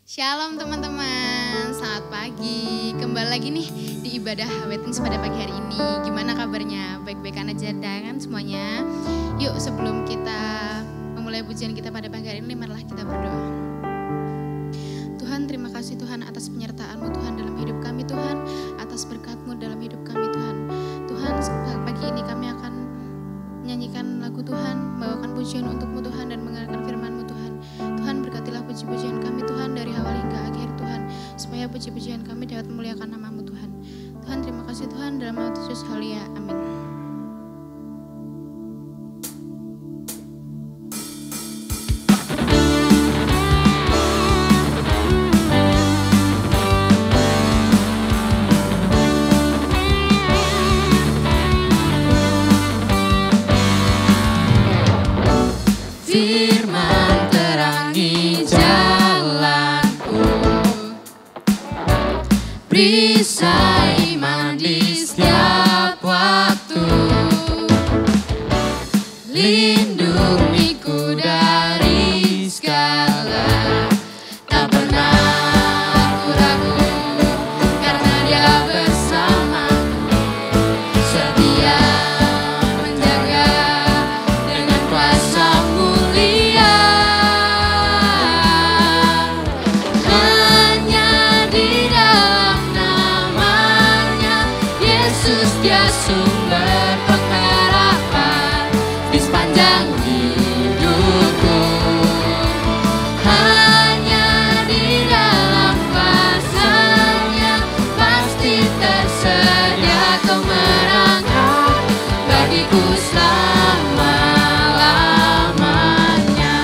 Shalom teman-teman, selamat pagi. Kembali lagi nih di ibadah Witness pada pagi hari ini. Gimana kabarnya? Baik-baik aja kan semuanya? Yuk sebelum kita memulai pujian kita pada pagi hari ini, marilah kita berdoa. Tuhan, terima kasih Tuhan atas penyertaan-Mu Tuhan dalam hidup kami Tuhan, atas berkat-Mu dalam hidup kami Tuhan. Tuhan, pagi ini kami akan menyanyikan lagu Tuhan, membawakan pujian untuk-Mu Tuhan dan mendengarkan firman-Mu Tuhan. Tuhan, berkatilah puji-pujian kami Tuhan dari awal hingga akhir Tuhan, supaya puji-pujian kami dapat memuliakan nama-Mu Tuhan. Tuhan, terima kasih Tuhan, dalam nama Yesus Halia, amin. Firman terangi jalanku, perisai iman di setiap waktu, lindungiku dari segala, tak pernah aku ragu, karena Dia bersamaku, setia menjaga dengan kuasa mulia. Hanya di dalam namanya Yesus, Dia sumber pengharapan di sepanjang hidupku. Hanya di dalam kuasa-Nya pasti tersedia kemenangan bagiku selama-lamanya.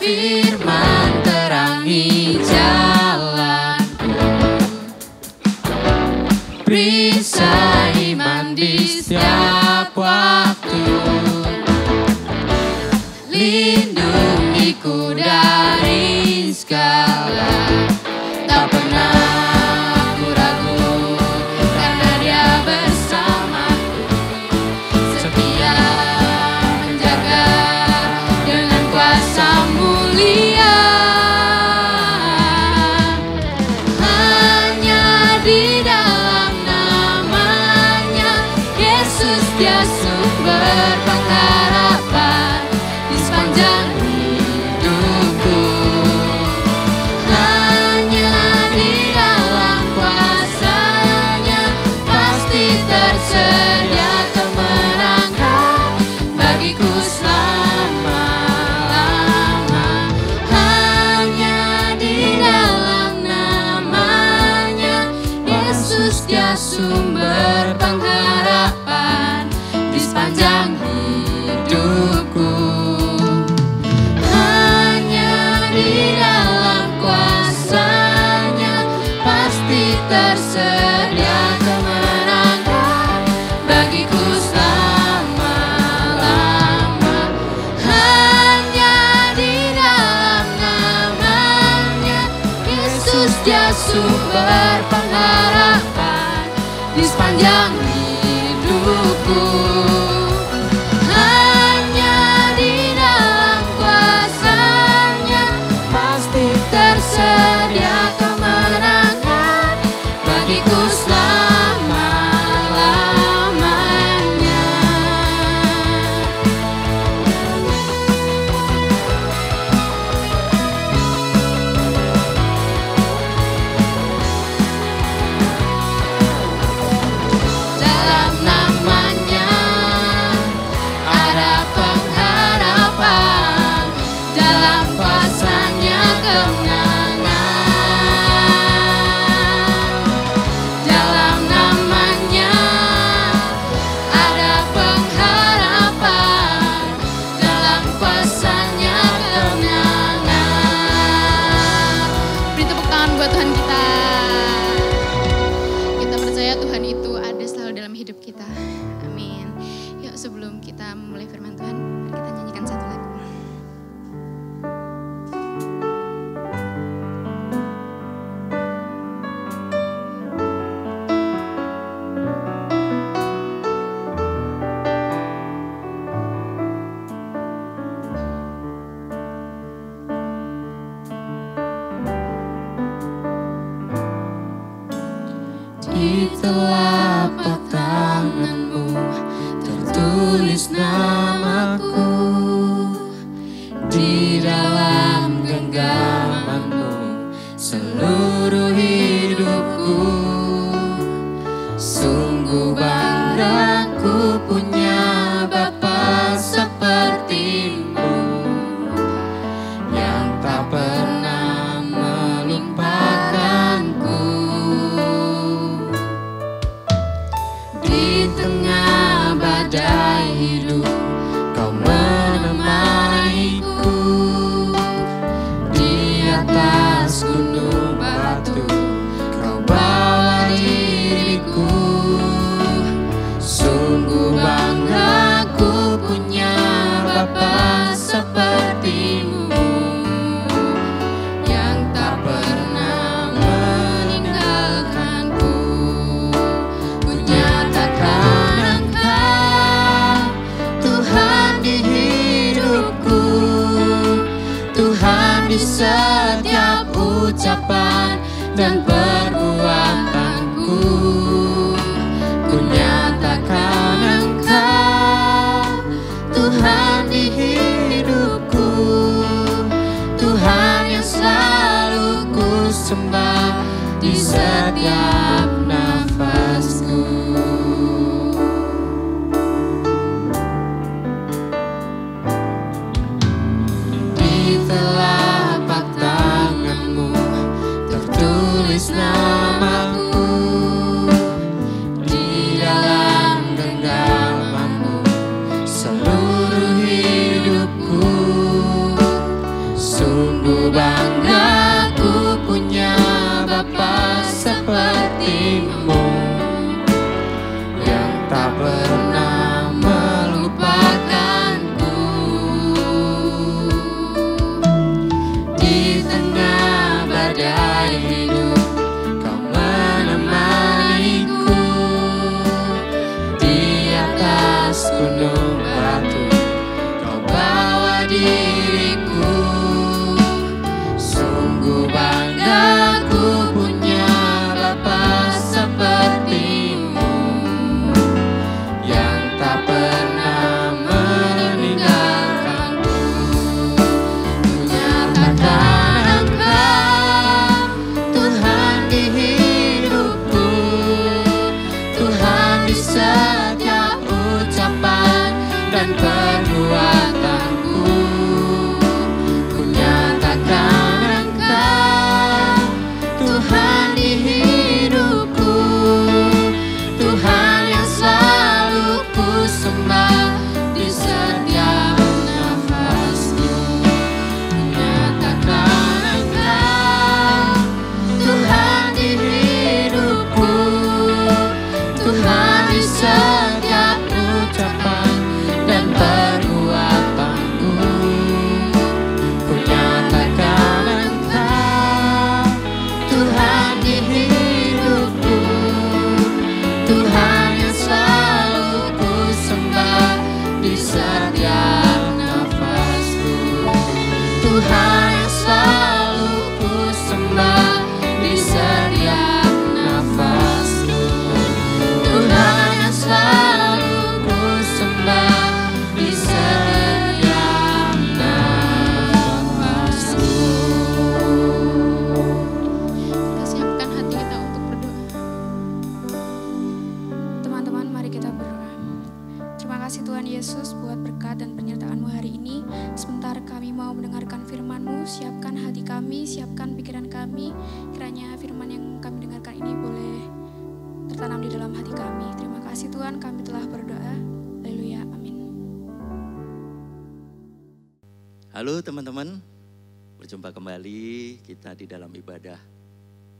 Firman terangi jalanku, perisai iman di setiap waktu, lindungiku dari segala, tak pernah aku ragu, karena Dia bersamaku, setia menjaga dengan kuasa mulia. Hanya di dalam namanya Yesus, Dia sumber pengharapan di sepanjang hidupku. Hanya di dalam kuasa-Nya pasti tersedia kemenangan bagiku selama-lama. Hanya di dalam namanya Yesus, Dia sumber pengharapan di sepanjang hidupku. Hanya di dalam kuasa-Nya pasti tersedia kemenangan bagiku selama-lama. Hanya di dalam namanya Yesus, Dia sumber pengharapan di sepanjang hidupku. Hanya di dalam kuasa-Nya pasti tersedia kemenangan bagiku selama-lamanya. Dalam namanya ada pengharapan, dalam kuasa-Nya kemenangan. Dalam namanya ada pengharapan, dalam kuasa-Nya kemenangan. Beri tepuk tangan buat Tuhan kita. Kita percaya Tuhan itu ada selalu dalam hidup kita. Amin. Yuk sebelum kita memulai firman Tuhan, mari kita nyanyikan satu lagu. tertulis namaku di dalam genggamanmu seluruh hidupku. Sungguh bangga ku punya Bapa sepertimu yang tak pernah melupakanku. Di tengah badai hidup kau menemaniku, di atas gunung batu kau bawa diriku. Sungguh bangga ku punya Bapa sepertimu yang tak pernah meninggalkanku. Ku nyatakan Engkau Tuhan di hidupku, Tuhan di setiap ucapan dan perbuatanku. Ku nyatakan Engkau Tuhan di hidupku, Tuhan yang selalu ku sembah di setiap nafasku. Di telapak tanganmu tertulis namaku, di dalam genggamanmu seluruh hidupku. Sungguh bangga ku punya Bapa sepertimu yang tak pernah melupakanku. Di tengah badai hidup kau menemaniku, di atas gunung batu kau bawa diriku. Sungguh bangga ku punya Bapa sepertimu yang tak pernah meninggalkanku. Ku nyatakan Engkau Tuhan di hidupku, Tuhan di setiap ucapan dan perbuatanku. Ku nyatakan Engkau Tuhan di hidupku, Tuhan yang selalu ku sembah di setiap nafasku. Ku nyatakan Engkau Tuhan di hidupku, Tuhan di setiap ucapan dan perbuatanku. Ku nyatakan Engkau Tuhan di hidupku, Tuhan yang selalu ku sembah di setiap nafasku. Tuhan yang selalu ku sembah di setiap nafasku. Tuhan yang selalu ku sembah di setiap nafasku. Kita siapkan hati kita untuk berdoa. Teman-teman, mari kita berdoa. Terima kasih Tuhan Yesus buat berkat dan penyertaan-Mu hari ini. Sebentar kami mau mendengarkan firman-Mu. Siapkan hati kami, siapkan pikiran kami. Kiranya firman yang kami dengarkan ini boleh tertanam di dalam hati kami. Terima kasih Tuhan, kami telah berdoa. Haleluya, amin. Halo teman-teman, berjumpa kembali kita di dalam ibadah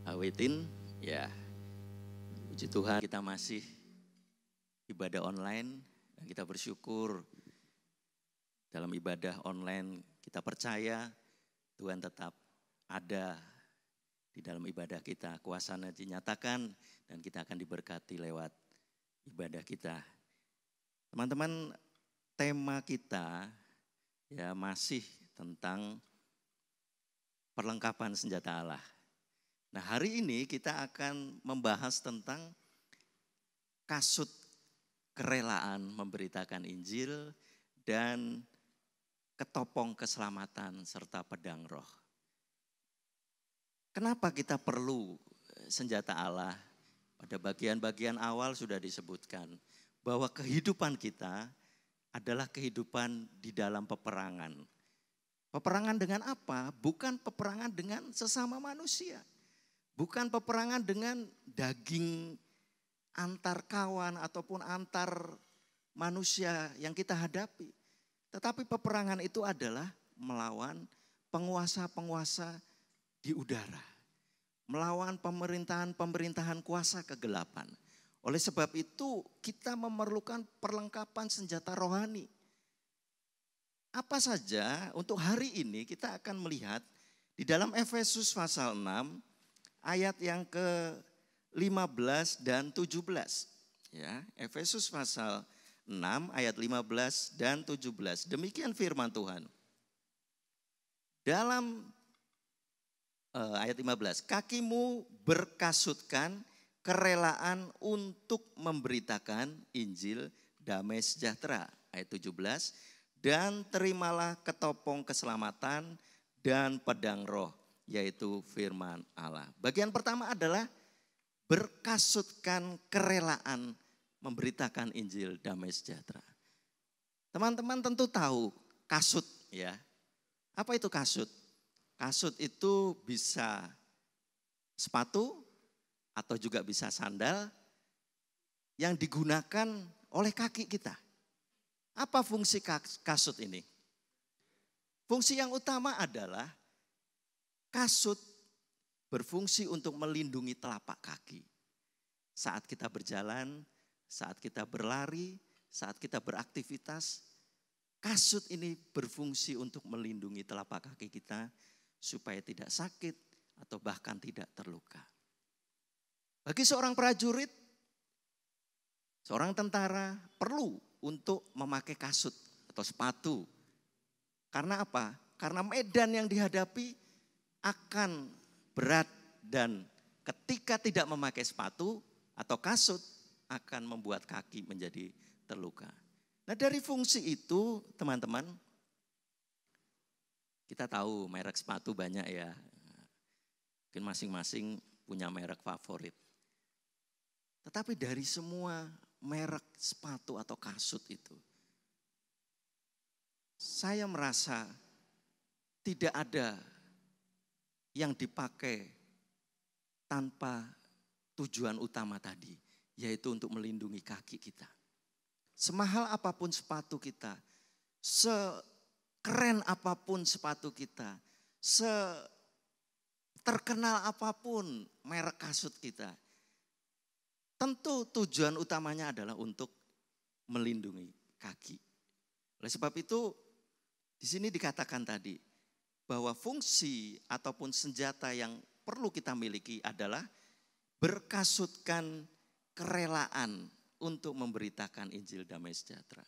Awetin. Ya, puji Tuhan kita masih ibadah online dan kita bersyukur dalam ibadah online kita percaya Tuhan tetap ada di dalam ibadah kita. Kuasanya dinyatakan dan kita akan diberkati lewat ibadah kita. Teman-teman, tema kita ya masih tentang perlengkapan senjata Allah. Nah, hari ini kita akan membahas tentang kasut kerelaan memberitakan Injil, dan ketopong keselamatan serta pedang roh. Kenapa kita perlu senjata Allah? Pada bagian-bagian awal sudah disebutkan bahwa kehidupan kita adalah kehidupan di dalam peperangan. Peperangan dengan apa? Bukan peperangan dengan sesama manusia. Bukan peperangan dengan daging antar kawan ataupun antar manusia yang kita hadapi. Tetapi peperangan itu adalah melawan penguasa-penguasa di udara. Melawan pemerintahan-pemerintahan kuasa kegelapan. Oleh sebab itu kita memerlukan perlengkapan senjata rohani. Apa saja untuk hari ini kita akan melihat di dalam Efesus pasal 6 ayat yang ke-15 dan 17. Ya, Efesus pasal 6 ayat 15 dan 17. Demikian firman Tuhan. Dalam ayat 15, kakimu berkasutkan kerelaan untuk memberitakan Injil damai sejahtera. Ayat 17, dan terimalah ketopong keselamatan dan pedang roh, yaitu firman Allah. Bagian pertama adalah berkasutkan kerelaan memberitakan Injil damai sejahtera. Teman-teman tentu tahu kasut ya. Apa itu kasut? Kasut itu bisa sepatu atau juga bisa sandal yang digunakan oleh kaki kita. Apa fungsi kasut ini? Fungsi yang utama adalah kasut berfungsi untuk melindungi telapak kaki. Saat kita berjalan, saat kita berlari, saat kita beraktivitas, kasut ini berfungsi untuk melindungi telapak kaki kita supaya tidak sakit atau bahkan tidak terluka. Bagi seorang prajurit, seorang tentara perlu untuk memakai kasut atau sepatu. Karena apa? Karena medan yang dihadapi akan berat dan ketika tidak memakai sepatu atau kasut akan membuat kaki menjadi terluka. Nah dari fungsi itu teman-teman, kita tahu merek sepatu banyak ya. Mungkin masing-masing punya merek favorit. Tetapi dari semua merek sepatu atau kasut itu, saya merasa tidak ada yang dipakai tanpa tujuan utama tadi, yaitu untuk melindungi kaki kita. Semahal apapun sepatu kita, sekeren apapun sepatu kita, seterkenal apapun merek kasut kita, tentu tujuan utamanya adalah untuk melindungi kaki. Oleh sebab itu, di sini dikatakan tadi bahwa fungsi ataupun senjata yang perlu kita miliki adalah berkasutkan kerelaan untuk memberitakan Injil damai sejahtera.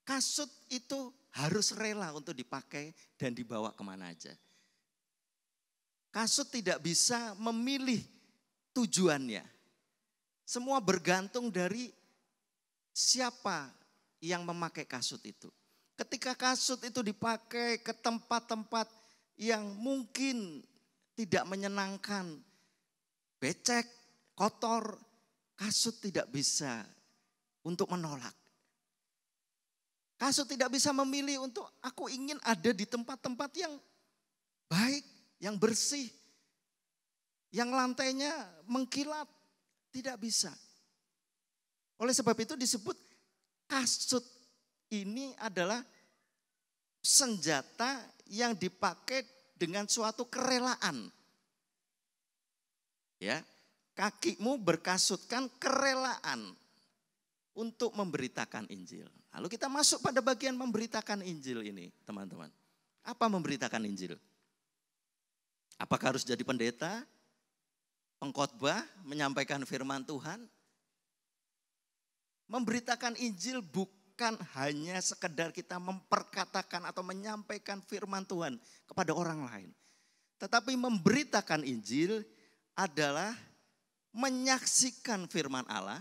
Kasut itu harus rela untuk dipakai dan dibawa kemana aja. Kasut tidak bisa memilih tujuannya. Semua bergantung dari siapa yang memakai kasut itu. Ketika kasut itu dipakai ke tempat-tempat yang mungkin tidak menyenangkan, becek, kotor, kasut tidak bisa untuk menolak. Kasut tidak bisa memilih untuk aku ingin ada di tempat-tempat yang baik, yang bersih, yang lantainya mengkilat. Tidak bisa. Oleh sebab itu disebut kasut ini adalah senjata yang dipakai dengan suatu kerelaan. Ya, kakimu berkasutkan kerelaan untuk memberitakan Injil. Lalu kita masuk pada bagian memberitakan Injil ini, teman-teman. Apa memberitakan Injil? Apakah harus jadi pendeta, pengkhotbah, menyampaikan firman Tuhan? Memberitakan Injil bukan hanya sekedar kita memperkatakan atau menyampaikan firman Tuhan kepada orang lain. Tetapi memberitakan Injil adalah menyaksikan firman Allah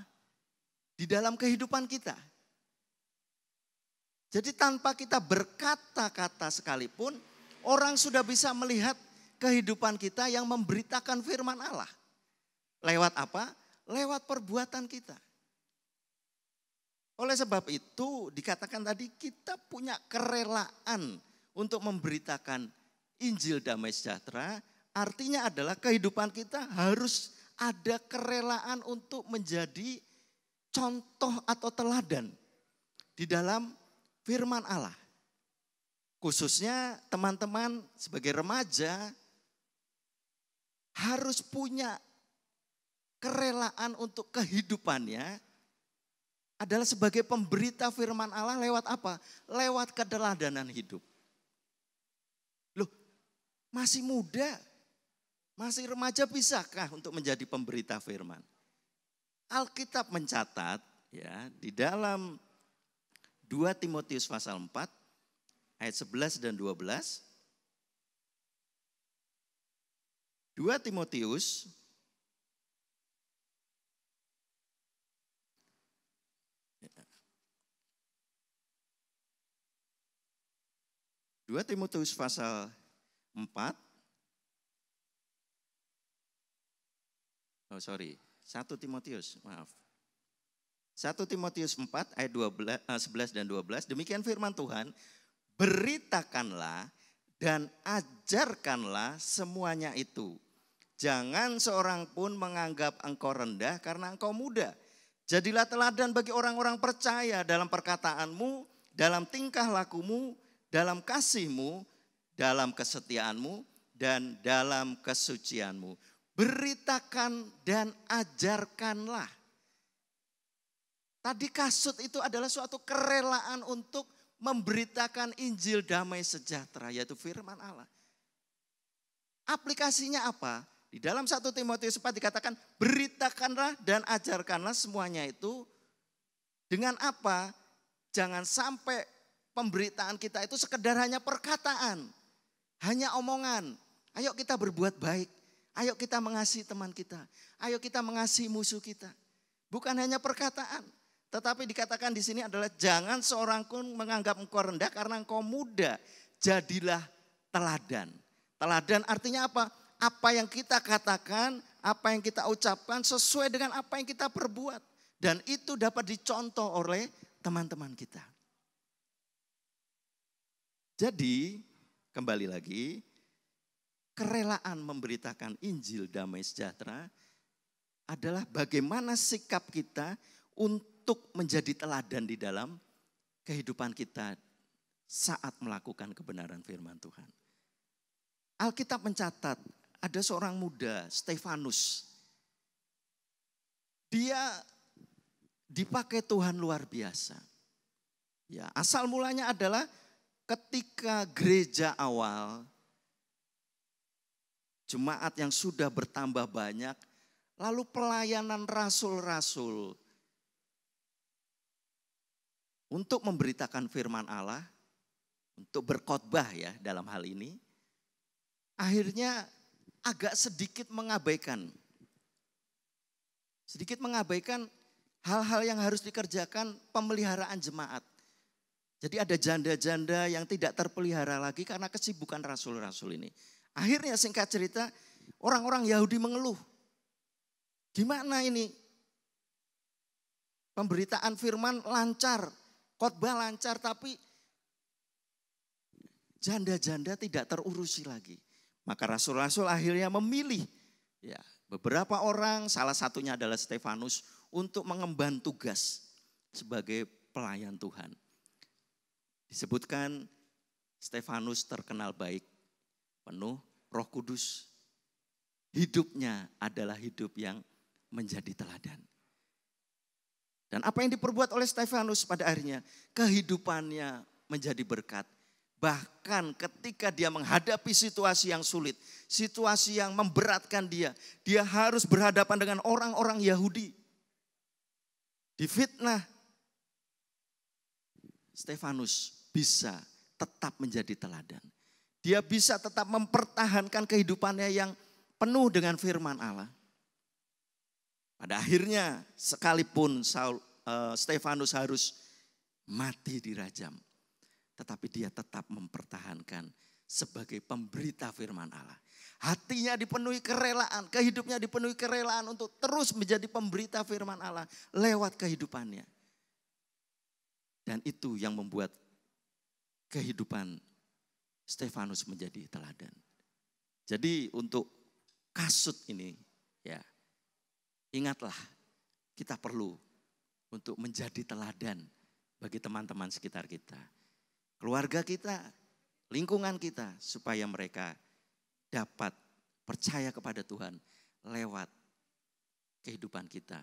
di dalam kehidupan kita. Jadi tanpa kita berkata-kata sekalipun, orang sudah bisa melihat kehidupan kita yang memberitakan firman Allah. Lewat apa? Lewat perbuatan kita. Oleh sebab itu dikatakan tadi kita punya kerelaan untuk memberitakan Injil damai sejahtera. Artinya adalah kehidupan kita harus ada kerelaan untuk menjadi contoh atau teladan di dalam firman Allah. Khususnya teman-teman sebagai remaja harus punya kerelaan untuk kehidupannya adalah sebagai pemberita firman Allah lewat apa? Lewat keteladanan hidup. Loh, masih muda, masih remaja bisakah untuk menjadi pemberita firman? Alkitab mencatat ya di dalam 2 Timotius pasal 4 ayat 11 dan 12. 2 Timotius pasal 4. 1 Timotius, maaf. 1 Timotius 4 ayat 11 dan 12. Demikian firman Tuhan, beritakanlah dan ajarkanlah semuanya itu. Jangan seorang pun menganggap engkau rendah karena engkau muda. Jadilah teladan bagi orang-orang percaya dalam perkataanmu, dalam tingkah lakumu, dalam kasihmu, dalam kesetiaanmu, dan dalam kesucianmu. Beritakan dan ajarkanlah. Tadi kasut itu adalah suatu kerelaan untuk memberitakan Injil damai sejahtera, yaitu firman Allah. Aplikasinya apa? Di dalam 1 Timotius 4 dikatakan beritakanlah dan ajarkanlah semuanya itu dengan apa? Jangan sampai pemberitaan kita itu sekedar hanya perkataan, hanya omongan. Ayo kita berbuat baik, ayo kita mengasihi teman kita, ayo kita mengasihi musuh kita. Bukan hanya perkataan, tetapi dikatakan di sini adalah jangan seorang pun menganggap engkau rendah karena engkau muda. Jadilah teladan. Teladan artinya apa? Apa yang kita katakan, apa yang kita ucapkan sesuai dengan apa yang kita perbuat. Dan itu dapat dicontoh oleh teman-teman kita. Jadi kembali lagi, kerelaan memberitakan Injil damai sejahtera adalah bagaimana sikap kita untuk menjadi teladan di dalam kehidupan kita saat melakukan kebenaran firman Tuhan. Alkitab mencatat ada seorang muda, Stefanus. Dia dipakai Tuhan luar biasa. Ya, asal mulanya adalah ketika gereja awal, jemaat yang sudah bertambah banyak, lalu pelayanan rasul-rasul untuk memberitakan firman Allah, untuk berkhotbah ya dalam hal ini, akhirnya agak sedikit mengabaikan hal-hal yang harus dikerjakan pemeliharaan jemaat. Jadi ada janda-janda yang tidak terpelihara lagi karena kesibukan rasul-rasul ini. Akhirnya singkat cerita, orang-orang Yahudi mengeluh. Gimana ini? Pemberitaan firman lancar, khotbah lancar, tapi janda-janda tidak terurusi lagi. Maka rasul-rasul akhirnya memilih ya, beberapa orang, salah satunya adalah Stefanus, untuk mengemban tugas sebagai pelayan Tuhan. Disebutkan Stefanus terkenal baik, penuh Roh Kudus. Hidupnya adalah hidup yang menjadi teladan. Dan apa yang diperbuat oleh Stefanus pada akhirnya, kehidupannya menjadi berkat. Bahkan ketika dia menghadapi situasi yang sulit, situasi yang memberatkan dia harus berhadapan dengan orang-orang Yahudi. Difitnah, Stefanus bisa tetap menjadi teladan. Dia bisa tetap mempertahankan kehidupannya yang penuh dengan firman Allah. Pada akhirnya sekalipun Stefanus harus mati dirajam. Tetapi dia tetap mempertahankan sebagai pemberita firman Allah. Hatinya dipenuhi kerelaan, kehidupnya dipenuhi kerelaan untuk terus menjadi pemberita firman Allah lewat kehidupannya. Dan itu yang membuat kehidupan Stefanus menjadi teladan. Jadi untuk kasut ini, ya, ingatlah kita perlu untuk menjadi teladan bagi teman-teman sekitar kita, keluarga kita, lingkungan kita, supaya mereka dapat percaya kepada Tuhan lewat kehidupan kita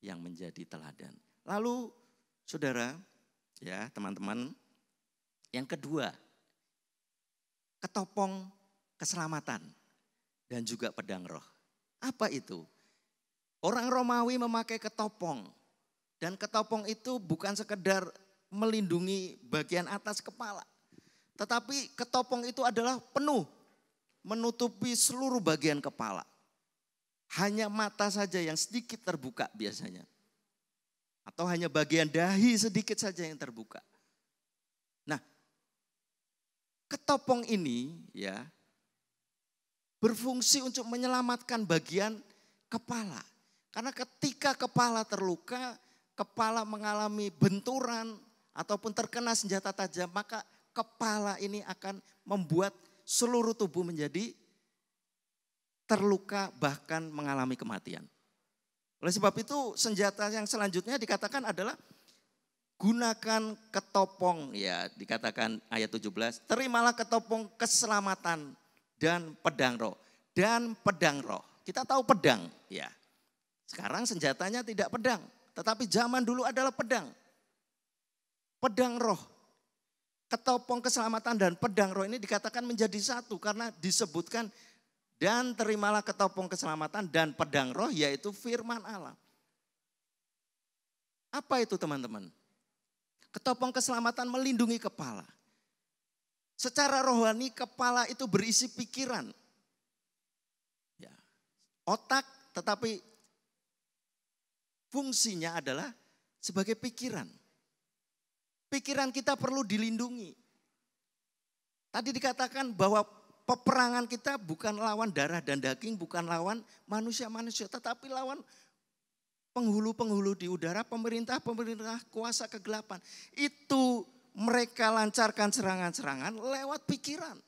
yang menjadi teladan. Lalu saudara, ya teman-teman, yang kedua, ketopong keselamatan dan juga pedang roh. Apa itu? Orang Romawi memakai ketopong. Dan ketopong itu bukan sekedar melindungi bagian atas kepala. Tetapi ketopong itu adalah penuh, menutupi seluruh bagian kepala. Hanya mata saja yang sedikit terbuka biasanya. Atau hanya bagian dahi sedikit saja yang terbuka. Nah, ketopong ini ya berfungsi untuk menyelamatkan bagian kepala. Karena ketika kepala terluka, kepala mengalami benturan ataupun terkena senjata tajam, maka kepala ini akan membuat seluruh tubuh menjadi terluka, bahkan mengalami kematian. Oleh sebab itu senjata yang selanjutnya dikatakan adalah gunakan ketopong, ya dikatakan ayat 17, terimalah ketopong keselamatan dan pedang roh. Dan pedang roh, kita tahu pedang ya. Sekarang senjatanya tidak pedang, tetapi zaman dulu adalah pedang. Pedang roh, ketopong keselamatan dan pedang roh ini dikatakan menjadi satu karena disebutkan dan terimalah ketopong keselamatan dan pedang roh, yaitu firman Allah. Apa itu teman-teman? Ketopong keselamatan melindungi kepala. Secara rohani kepala itu berisi pikiran. Ya, otak, tetapi fungsinya adalah sebagai pikiran. Pikiran kita perlu dilindungi. Tadi dikatakan bahwa peperangan kita bukan lawan darah dan daging, bukan lawan manusia-manusia, tetapi lawan penghulu-penghulu di udara, pemerintah-pemerintah kuasa kegelapan. Itu mereka lancarkan serangan-serangan lewat pikiran.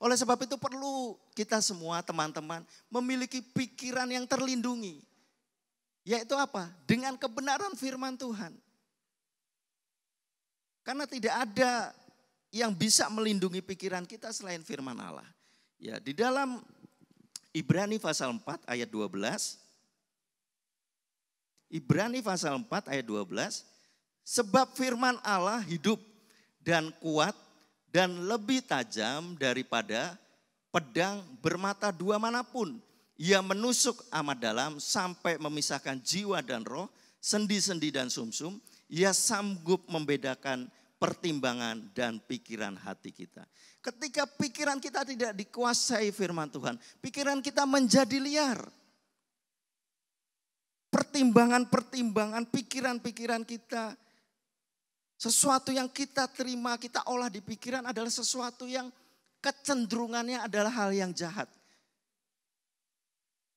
Oleh sebab itu perlu kita semua teman-teman memiliki pikiran yang terlindungi. Yaitu apa? Dengan kebenaran firman Tuhan. Karena tidak ada yang bisa melindungi pikiran kita selain firman Allah. Ya, di dalam Ibrani pasal 4 ayat 12. Ibrani pasal 4 ayat 12. Sebab firman Allah hidup dan kuat dan lebih tajam daripada pedang bermata dua manapun. Ia menusuk amat dalam sampai memisahkan jiwa dan roh, sendi-sendi dan sumsum. Ia sanggup membedakan pertimbangan dan pikiran hati kita. Ketika pikiran kita tidak dikuasai firman Tuhan, pikiran kita menjadi liar. Pertimbangan-pertimbangan, pikiran-pikiran kita, sesuatu yang kita terima, kita olah di pikiran adalah sesuatu yang kecenderungannya adalah hal yang jahat.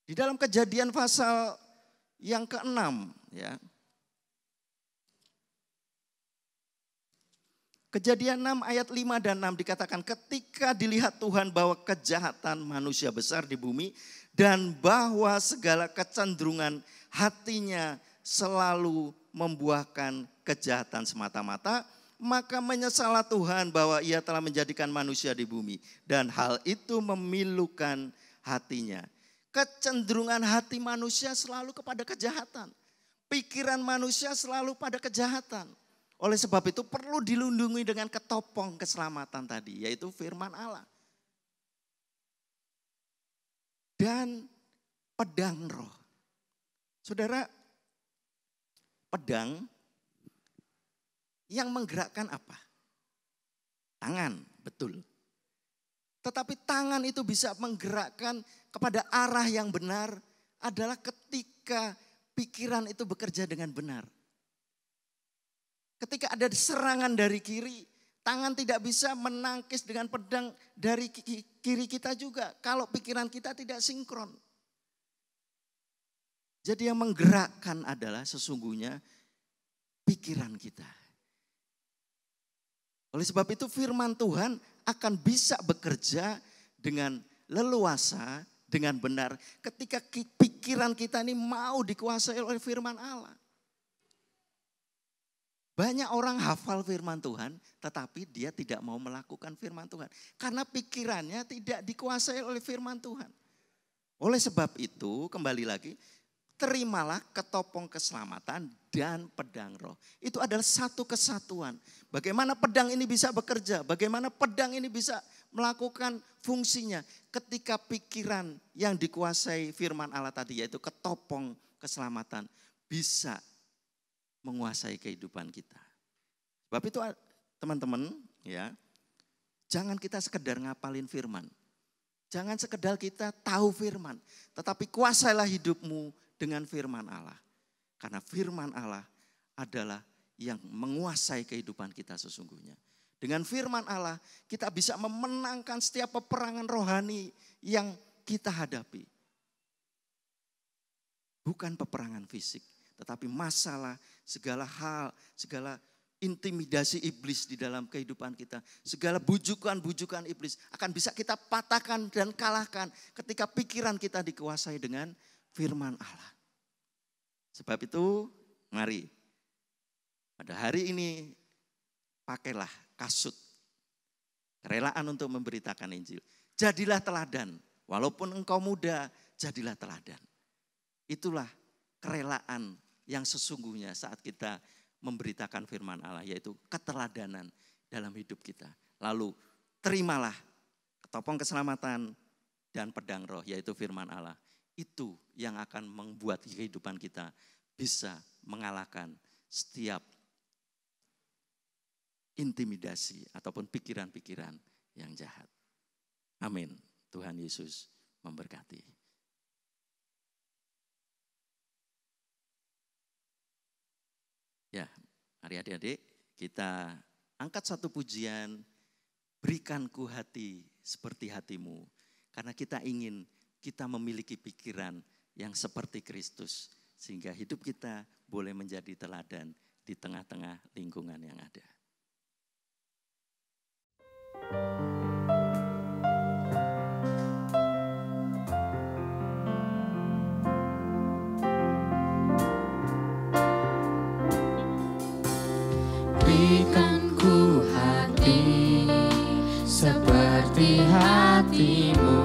Di dalam Kejadian pasal yang ke-6 ya. Kejadian 6 ayat 5 dan 6 dikatakan ketika dilihat Tuhan bahwa kejahatan manusia besar di bumi dan bahwa segala kecenderungan hatinya selalu membuahkan kejahatan semata-mata, maka menyesallah Tuhan bahwa ia telah menjadikan manusia di bumi dan hal itu memilukan hatinya. Kecenderungan hati manusia selalu kepada kejahatan. Pikiran manusia selalu pada kejahatan. Oleh sebab itu perlu dilindungi dengan ketopong keselamatan tadi, yaitu firman Allah. Dan pedang roh. Saudara, pedang yang menggerakkan apa? Tangan, betul. Tetapi tangan itu bisa menggerakkan kepada arah yang benar adalah ketika pikiran itu bekerja dengan benar. Ketika ada serangan dari kiri, tangan tidak bisa menangkis dengan pedang dari kiri kita juga. Kalau pikiran kita tidak sinkron. Jadi yang menggerakkan adalah sesungguhnya pikiran kita. Oleh sebab itu firman Tuhan akan bisa bekerja dengan leluasa, dengan benar. Ketika pikiran kita ini mau dikuasai oleh firman Allah. Banyak orang hafal firman Tuhan, tetapi dia tidak mau melakukan firman Tuhan. Karena pikirannya tidak dikuasai oleh firman Tuhan. Oleh sebab itu, kembali lagi, terimalah ketopong keselamatan dan pedang roh. Itu adalah satu kesatuan. Bagaimana pedang ini bisa bekerja, bagaimana pedang ini bisa melakukan fungsinya. Ketika pikiran yang dikuasai firman Allah tadi, yaitu ketopong keselamatan, bisa menguasai kehidupan kita. Sebab itu teman-teman ya, jangan kita sekedar ngapalin firman. Jangan sekedar kita tahu firman, tetapi kuasailah hidupmu dengan firman Allah. Karena firman Allah adalah yang menguasai kehidupan kita sesungguhnya. Dengan firman Allah kita bisa memenangkan setiap peperangan rohani yang kita hadapi. Bukan peperangan fisik, tetapi masalah, segala hal, segala intimidasi iblis di dalam kehidupan kita. Segala bujukan-bujukan iblis akan bisa kita patahkan dan kalahkan ketika pikiran kita dikuasai dengan firman Allah. Sebab itu mari pada hari ini pakailah kasut kerelaan untuk memberitakan Injil. Jadilah teladan, walaupun engkau muda, jadilah teladan. Itulah kerelaan yang sesungguhnya saat kita memberitakan firman Allah, yaitu keteladanan dalam hidup kita. Lalu terimalah ketopong keselamatan dan pedang roh, yaitu firman Allah. Itu yang akan membuat kehidupan kita bisa mengalahkan setiap intimidasi ataupun pikiran-pikiran yang jahat. Amin. Tuhan Yesus memberkati. Ya, mari adik-adik kita angkat satu pujian, berikan ku hati seperti hatimu. Karena kita ingin kita memiliki pikiran yang seperti Kristus. Sehingga hidup kita boleh menjadi teladan di tengah-tengah lingkungan yang ada. Berikan ku hati seperti hatimu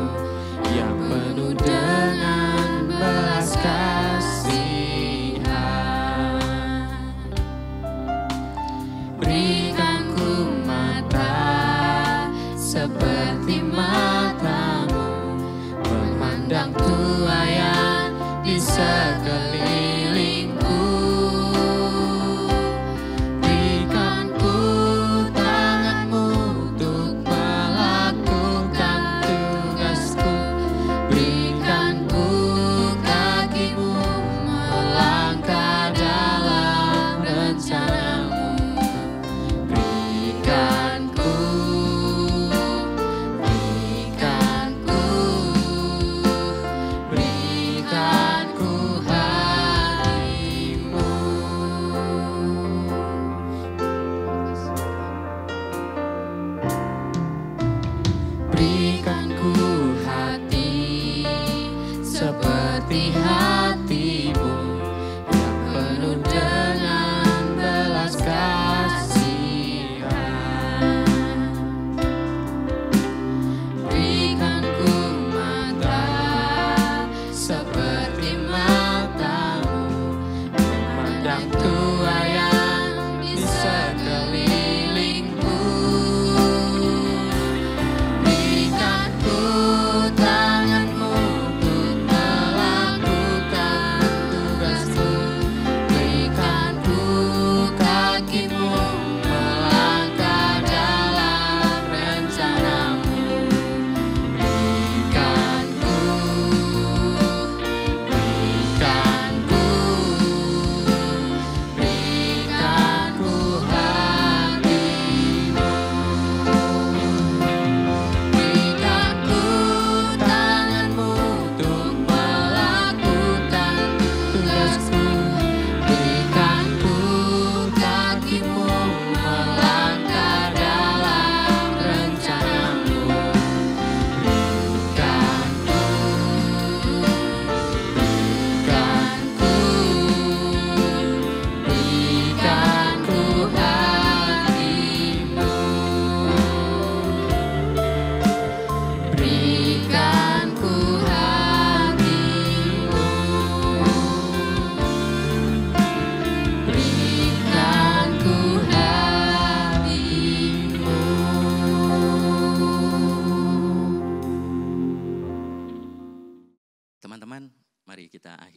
yang penuh dengan belas kasihan. Berikan ku mata seperti matamu, memandang tuaian di sekelilingku.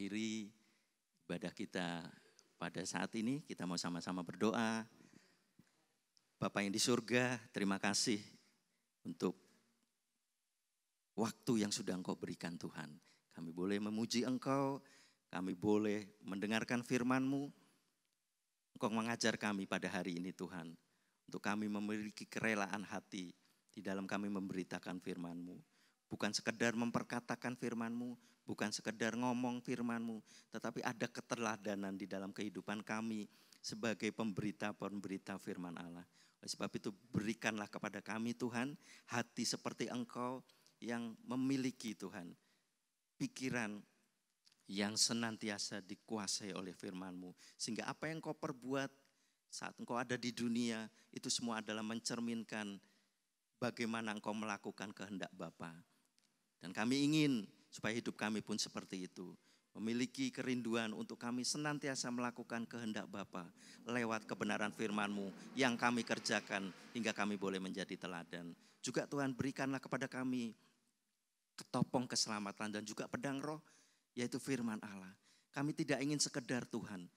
mengakhiri ibadah kita pada saat ini. Kita mau sama-sama berdoa. Bapa yang di surga, terima kasih untuk waktu yang sudah Engkau berikan Tuhan. Kami boleh memuji Engkau, kami boleh mendengarkan firman-Mu. Engkau mengajar kami pada hari ini Tuhan. Untuk kami memiliki kerelaan hati di dalam kami memberitakan firman-Mu. Bukan sekedar memperkatakan firman-Mu, bukan sekedar ngomong firman-Mu, tetapi ada keteladanan di dalam kehidupan kami sebagai pemberita-pemberita firman Allah. Oleh sebab itu berikanlah kepada kami Tuhan hati seperti Engkau yang memiliki Tuhan pikiran yang senantiasa dikuasai oleh firman-Mu. Sehingga apa yang Engkau perbuat saat Engkau ada di dunia itu semua adalah mencerminkan bagaimana Engkau melakukan kehendak Bapa. Dan kami ingin supaya hidup kami pun seperti itu. Memiliki kerinduan untuk kami senantiasa melakukan kehendak Bapa lewat kebenaran firman-Mu yang kami kerjakan hingga kami boleh menjadi teladan. Juga Tuhan berikanlah kepada kami ketopong keselamatan dan juga pedang roh yaitu firman Allah. Kami tidak ingin sekedar Tuhan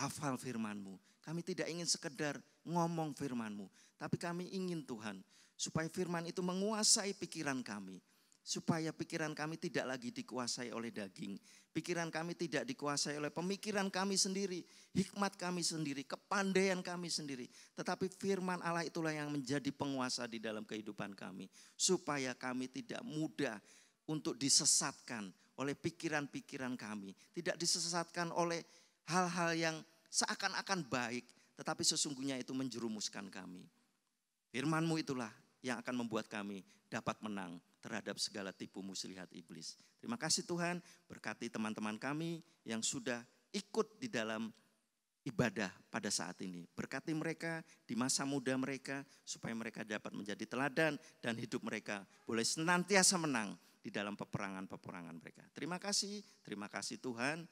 hafal firman-Mu. Kami tidak ingin sekedar ngomong firman-Mu. Tapi kami ingin Tuhan supaya firman itu menguasai pikiran kami. Supaya pikiran kami tidak lagi dikuasai oleh daging. Pikiran kami tidak dikuasai oleh pemikiran kami sendiri. Hikmat kami sendiri, kepandaian kami sendiri. Tetapi firman Allah itulah yang menjadi penguasa di dalam kehidupan kami. Supaya kami tidak mudah untuk disesatkan oleh pikiran-pikiran kami. Tidak disesatkan oleh hal-hal yang seakan-akan baik. Tetapi sesungguhnya itu menjerumuskan kami. Firman-Mu itulah yang akan membuat kami dapat menang terhadap segala tipu muslihat iblis. Terima kasih Tuhan, berkati teman-teman kami yang sudah ikut di dalam ibadah pada saat ini. Berkati mereka di masa muda mereka supaya mereka dapat menjadi teladan dan hidup mereka boleh senantiasa menang di dalam peperangan-peperangan mereka. Terima kasih Tuhan.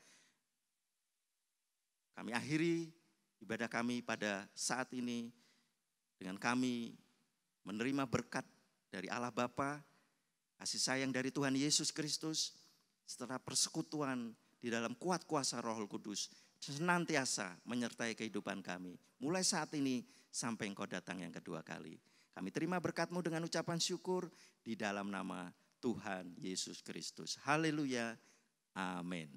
Kami akhiri ibadah kami pada saat ini dengan kami menerima berkat dari Allah Bapa, kasih sayang dari Tuhan Yesus Kristus, setelah persekutuan di dalam kuat kuasa Roh Kudus, senantiasa menyertai kehidupan kami. Mulai saat ini sampai Engkau datang yang kedua kali. Kami terima berkat-Mu dengan ucapan syukur di dalam nama Tuhan Yesus Kristus. Haleluya. Amin.